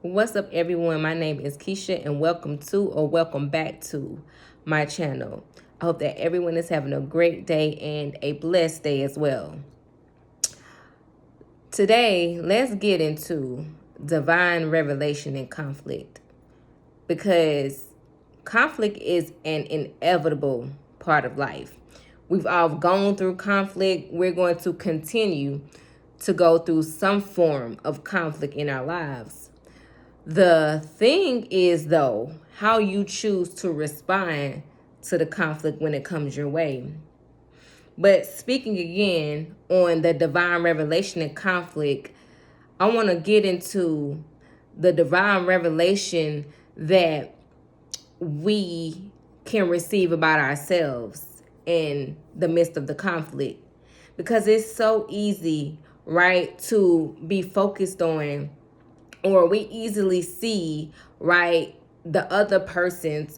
What's up, everyone? My name is Keisha, and welcome back to my channel. I hope that everyone is having a great day and a blessed day as well. Today, let's get into divine revelation and conflict, because conflict is an inevitable part of life. We've all gone through conflict. We're going to continue to go through some form of conflict in our lives. The thing is, though, how you choose to respond to the conflict when it comes your way. But speaking again on the divine revelation and conflict, I want to get into the divine revelation that we can receive about ourselves in the midst of the conflict. Because it's so easy, right, to be focused on, or we easily see, right, the other person's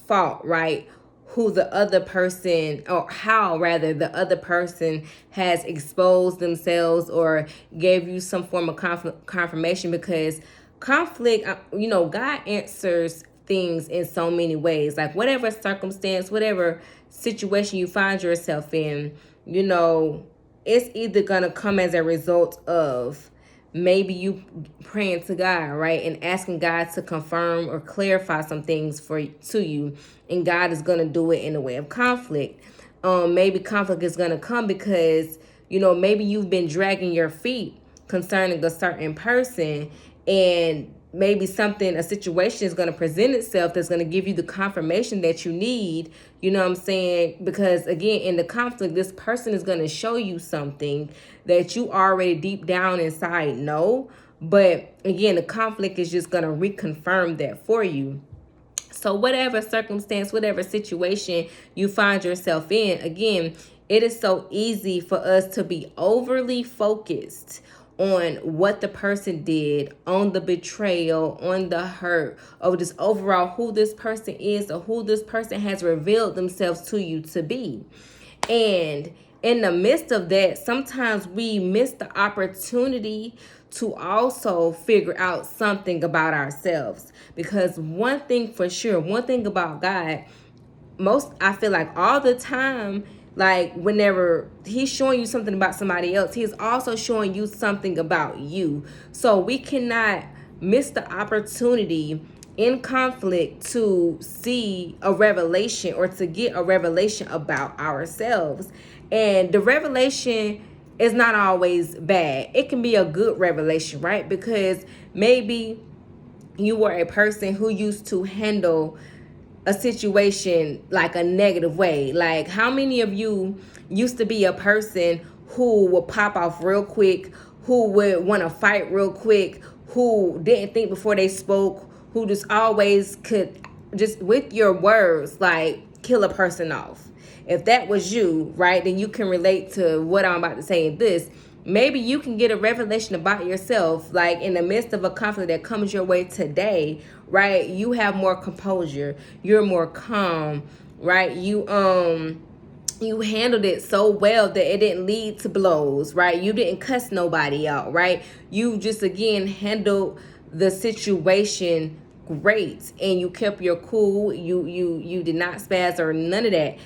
fault, right? Who the other person, or how rather, the other person has exposed themselves or gave you some form of confirmation. Because conflict, God answers things in so many ways. Like whatever circumstance, whatever situation you find yourself in, it's either gonna come as a result of maybe you praying to God, right, and asking God to confirm or clarify some things to you, and God is gonna do it in a way of conflict. Maybe conflict is gonna come because maybe you've been dragging your feet concerning a certain person, and maybe a situation is going to present itself that's going to give you the confirmation that you need. You know what I'm saying? Because again, in the conflict, this person is going to show you something that you already deep down inside know. But again, the conflict is just going to reconfirm that for you. So whatever circumstance, whatever situation you find yourself in, again, it is so easy for us to be overly focused on what the person did, on the betrayal, on the hurt, or just overall who this person is or who this person has revealed themselves to you to be. And in the midst of that, sometimes we miss the opportunity to also figure out something about ourselves. Because one thing for sure, one thing about God, I feel like all the time, like whenever he's showing you something about somebody else, he's also showing you something about you. So we cannot miss the opportunity in conflict to see a revelation or to get a revelation about ourselves. And the revelation is not always bad. It can be a good revelation, right? Because maybe you were a person who used to handle a situation like a negative way. Like, how many of you used to be a person who would pop off real quick, who would want to fight real quick, who didn't think before they spoke, who just always could just with your words like kill a person off? If that was you, right, then you can relate to what I'm about to say in this. Maybe you can get a revelation about yourself, like in the midst of a conflict that comes your way today, right? You have more composure, you're more calm, right? You handled it so well that it didn't lead to blows, right? You didn't cuss nobody out, right? You just again handled the situation great, and you kept your cool. You did not spaz or none of that.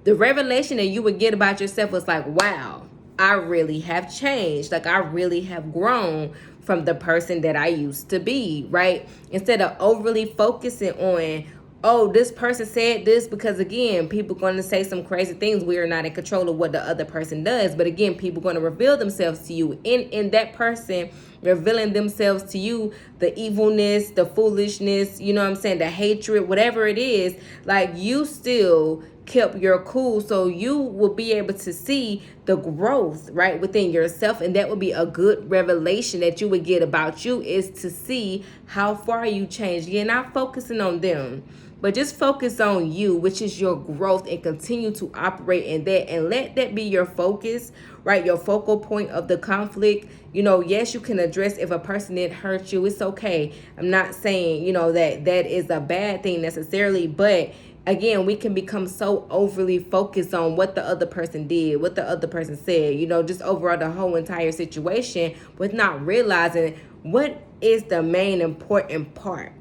The revelation that you would get about yourself was like, wow, I really have changed. Like, I really have grown from the person that I used to be, right? Instead of overly focusing on, oh, this person said this, because again, people going to say some crazy things. We are not in control of what the other person does. But again, people going to reveal themselves to you. In that person revealing themselves to you, the evilness, the foolishness, you know what I'm saying, the hatred, whatever it is, like, you still kept your cool, so you will be able to see the growth right within yourself. And that would be a good revelation that you would get about you, is to see how far you changed. You're not focusing on them, but just focus on you, which is your growth, and continue to operate in that, and let that be your focus, right? Your focal point of the conflict. Yes, you can address if a person did hurt you. It's okay. I'm not saying, that is a bad thing necessarily, but again, we can become so overly focused on what the other person did, what the other person said, just overall the whole entire situation, with not realizing what is the main important part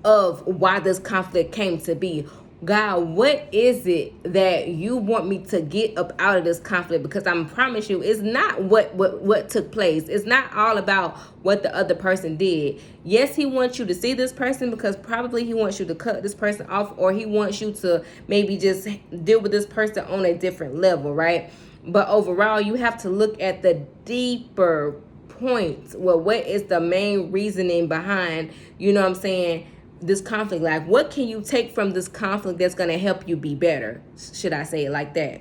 of why this conflict came to be? God, what is it that you want me to get up out of this conflict? Because I promise you, it's not what took place. It's not all about what the other person did. Yes, he wants you to see this person because probably he wants you to cut this person off, or he wants you to maybe just deal with this person on a different level, right? But overall, you have to look at the deeper points. Well, what is the main reasoning behind, you know what I'm saying, this conflict? Like, what can you take from this conflict that's going to help you be better? Should I say it like that?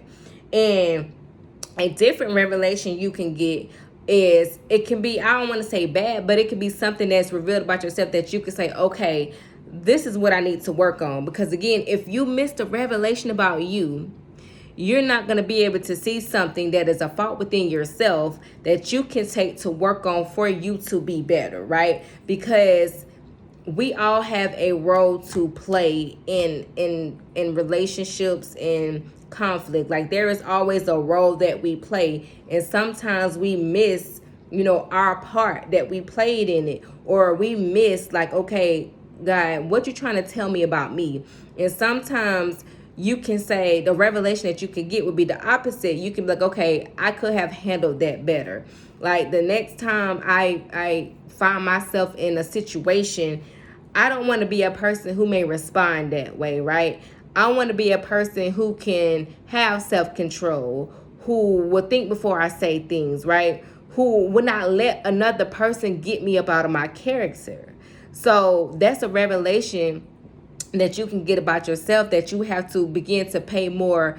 And a different revelation you can get is, it can be, I don't want to say bad, but it can be something that's revealed about yourself that you can say, okay, this is what I need to work on. Because again, if you missed a revelation about you, you're not going to be able to see something that is a fault within yourself that you can take to work on for you to be better, right? Because we all have a role to play in relationships and conflict. Like, there is always a role that we play, and sometimes we miss, you know, our part that we played in it, or we miss, like, okay, God, what you trying to tell me about me? And sometimes you can say the revelation that you can get would be the opposite. You can be like, okay, I could have handled that better. Like, the next time I find myself in a situation, I don't want to be a person who may respond that way, right? I want to be a person who can have self-control, who will think before I say things, right? Who will not let another person get me up out of my character. So that's a revelation that you can get about yourself, that you have to begin to pay more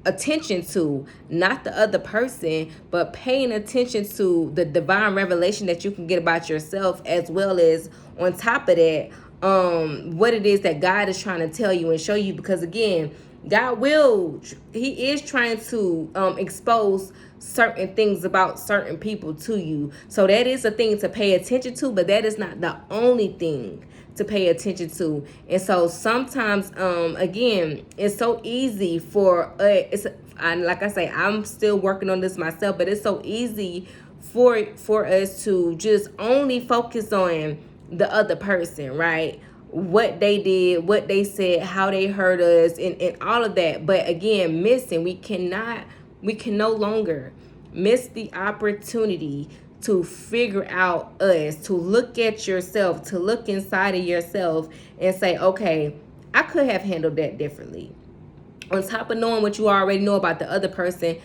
attention to, not the other person, but paying attention to the divine revelation that you can get about yourself, as well as on top of that, what it is that God is trying to tell you and show you. Because again, he is trying to expose certain things about certain people to you. So that is a thing to pay attention to, but that is not the only thing to pay attention to. And so sometimes, again, it's so easy for like I say, I'm still working on this myself, but it's so easy for us to just only focus on the other person, right? What they did, what they said, how they hurt us, and all of that. But again, we can no longer miss the opportunity to figure out us, to look at yourself, to look inside of yourself and say, okay, I could have handled that differently. On top of knowing what you already know about the other person,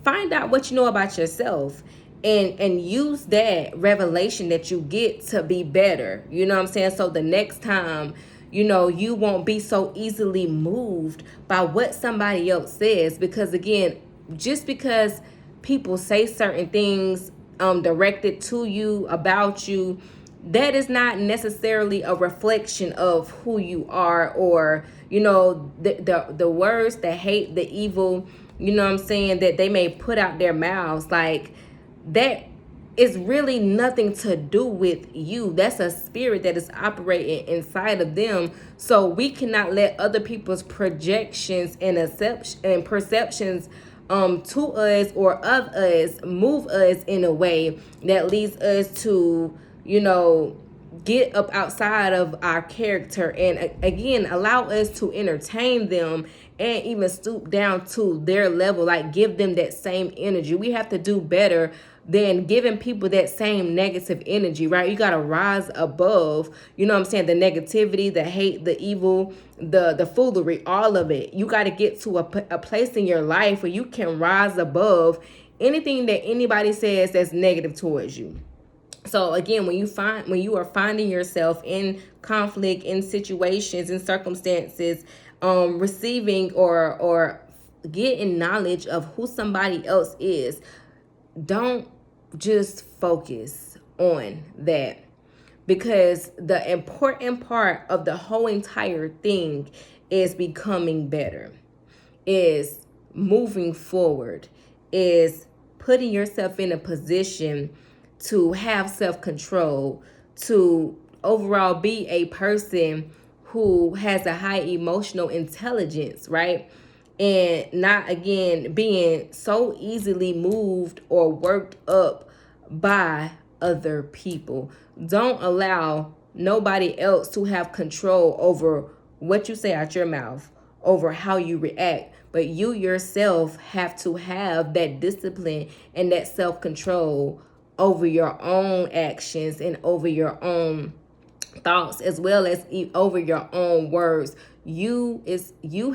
find out what you know about yourself, and use that revelation that you get to be better. You know what I'm saying? So the next time, you know, you won't be so easily moved by what somebody else says. Because again, just because people say certain things directed to you, about you, that is not necessarily a reflection of who you are, or, you know, the words, the hate, the evil, you know what I'm saying, that they may put out their mouths. Like, that is really nothing to do with you. That's a spirit that is operating inside of them. So we cannot let other people's projections and perceptions to us or of us move us in a way that leads us to, you know, get up outside of our character, and again, allow us to entertain them and even stoop down to their level. Like, give them that same energy. We have to do better than giving people that same negative energy, right? You got to rise above, you know what I'm saying, the negativity, the hate, the evil, the foolery, all of it. You got to get to a place in your life where you can rise above anything that anybody says that's negative towards you. So again, when you are finding yourself in conflict, in situations, in circumstances, receiving or getting knowledge of who somebody else is, don't just focus on that, because the important part of the whole entire thing is becoming better, is moving forward, is putting yourself in a position to have self-control, to overall be a person who has a high emotional intelligence, right? And not, again, being so easily moved or worked up by other people. Don't allow nobody else to have control over what you say out your mouth, over how you react. But you yourself have to have that discipline and that self-control over your own actions and over your own thoughts, as well as over your own words. You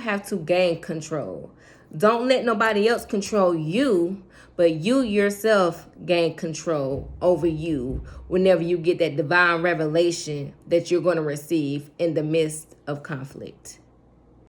have to gain control. Don't let nobody else control you, but you yourself gain control over you whenever you get that divine revelation that you're going to receive in the midst of conflict.